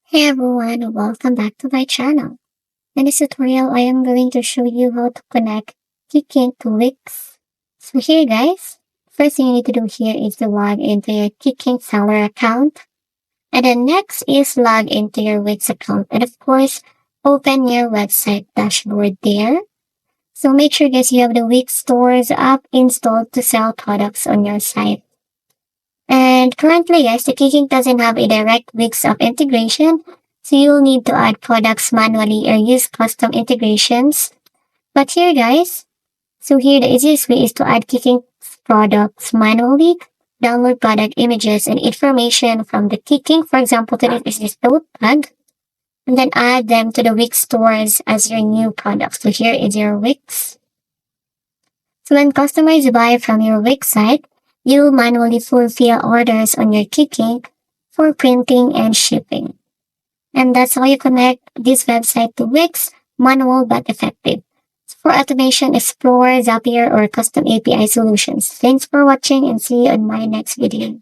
Hey everyone, welcome back to my channel. In this tutorial, I am going to show you how to connect Qikink to Wix. So here guys, first thing you need to do here is to log into your Qikink seller account. And then next is log into your Wix account. And of course, open your website dashboard there. So make sure guys you have the Wix stores app installed to sell products on your site. And currently, guys, the Qikink doesn't have a direct Wix app integration, so you'll need to add products manually or use custom integrations. But here, guys, so here the easiest way is to add Qikink's products manually, download product images and information from the Qikink. For example, today is this tote bag, and then add them to the Wix stores as your new product. So here is your Wix. So when customers buy from your Wix site, you'll manually fulfill orders on your Qikink for printing and shipping. And that's how you connect this website to Wix, manual but effective. For automation, explore Zapier or custom API solutions. Thanks for watching and see you in my next video.